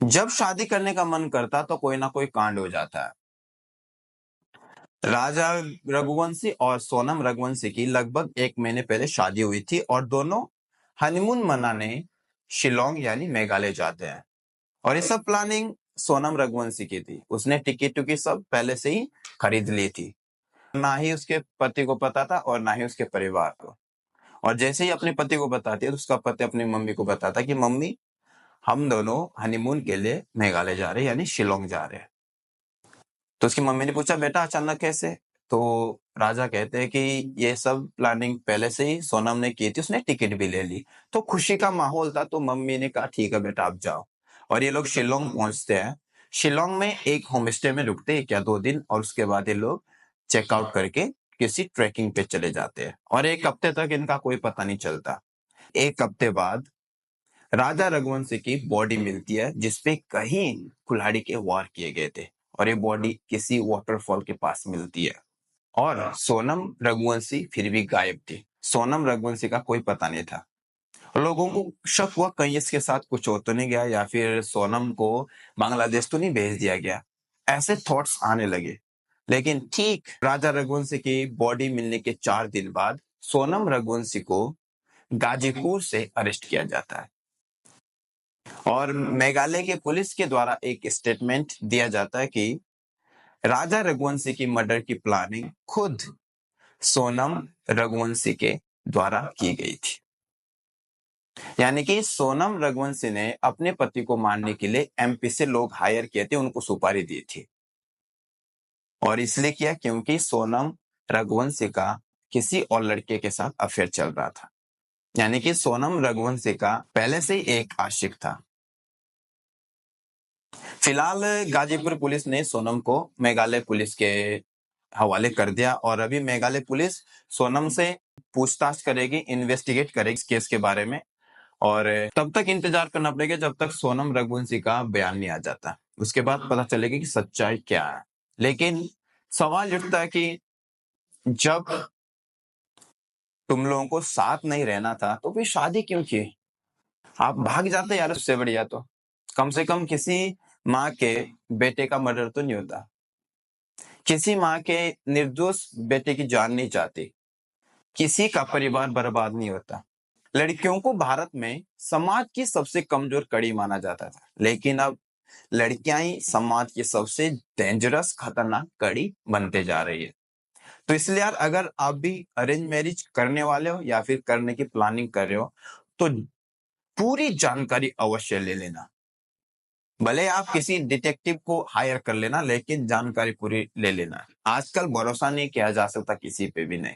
जब शादी करने का मन करता तो कोई ना कोई कांड हो जाता है। राजा रघुवंशी और सोनम रघुवंशी की लगभग 1 महीने पहले शादी हुई थी और दोनों हनीमून मनाने शिलोंग यानी मेघालय जाते हैं। और ये सब प्लानिंग सोनम रघुवंशी की थी। उसने टिकट टुकी सब पहले से ही खरीद ली थी। ना ही उसके पति को पता था और ना ही उसके परिवार को। और जैसे ही अपने पति को बताती है तो उसका पति अपनी मम्मी को बताता कि मम्मी, हम दोनों हनीमून के लिए मेघालय जा रहे हैं यानी शिलोंग जा रहे हैं। तो उसकी मम्मी ने पूछा, बेटा अचानक कैसे? तो राजा कहते हैं कि ये सब प्लानिंग पहले से ही सोनम ने की थी, उसने टिकट भी ले ली। तो खुशी का माहौल था, तो मम्मी ने कहा ठीक है बेटा आप जाओ। और ये लोग शिलोंग पहुंचते हैं। शिलोंग में एक होम स्टे में रुकते 1 या 2 दिन और उसके बाद ये लोग चेकआउट करके किसी ट्रैकिंग पे चले जाते हैं और 1 हफ्ते तक इनका कोई पता नहीं चलता। 1 हफ्ते बाद राजा रघुवंशी की बॉडी मिलती है जिसपे कहीं कुल्हाड़ी के वार किए गए थे और ये बॉडी किसी वाटरफॉल के पास मिलती है। और सोनम रघुवंशी फिर भी गायब थी। सोनम रघुवंशी का कोई पता नहीं था। लोगों को शक हुआ कहीं इसके साथ कुछ हो तो नहीं गया या फिर सोनम को बांग्लादेश तो नहीं भेज दिया गया। ऐसे थॉट्स आने लगे। लेकिन ठीक राजा रघुवंशी की बॉडी मिलने के 4 दिन बाद सोनम रघुवंशी को गाजीपुर से अरेस्ट किया जाता है और मेघालय के पुलिस के द्वारा एक स्टेटमेंट दिया जाता है कि राजा रघुवंशी की मर्डर की प्लानिंग खुद सोनम रघुवंशी के द्वारा की गई थी। यानी कि सोनम रघुवंशी ने अपने पति को मारने के लिए एमपी से लोग हायर किए थे, उनको सुपारी दी थी। और इसलिए किया क्योंकि सोनम रघुवंशी का किसी और लड़के के साथ अफेयर चल रहा था। यानी कि सोनम रघुवंशी का पहले से ही एक आशिक था। फिलहाल गाजीपुर पुलिस ने सोनम को मेघालय पुलिस के हवाले कर दिया और अभी मेघालय पुलिस सोनम से पूछताछ करेगी, इन्वेस्टिगेट करेगी इस केस के बारे में। और तब तक इंतजार करना पड़ेगा जब तक सोनम रघुवंशी का बयान नहीं आ जाता। उसके बाद पता चलेगा कि सच्चाई क्या है। लेकिन सवाल उठता है कि जब तुम लोगों को साथ नहीं रहना था तो फिर शादी क्यों की? आप भाग जाते यार, उससे बढ़िया तो कम से कम किसी माँ के बेटे का मर्डर तो नहीं होता। किसी माँ के निर्दोष बेटे की जान नहीं चाहती। किसी का परिवार बर्बाद नहीं होता। लड़कियों को भारत में समाज की सबसे कमजोर कड़ी माना जाता था, लेकिन अब लड़कियां ही समाज की सबसे डेंजरस खतरनाक कड़ी बनते जा रही है। तो इसलिए यार, अगर आप भी अरेंज मैरिज करने वाले हो या फिर करने की प्लानिंग कर रहे हो तो पूरी जानकारी अवश्य ले लेना। भले आप किसी डिटेक्टिव को हायर कर लेना, लेकिन जानकारी पूरी ले लेना। आजकल भरोसा नहीं किया जा सकता किसी पे भी नहीं।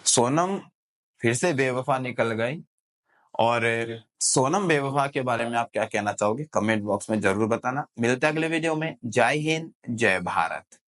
सोनम फिर से बेवफा निकल गई। और सोनम बेवफा के बारे में आप क्या कहना चाहोगे? कमेंट बॉक्स में जरूर बताना। मिलते हैं अगले वीडियो में। जय हिंद, जय भारत।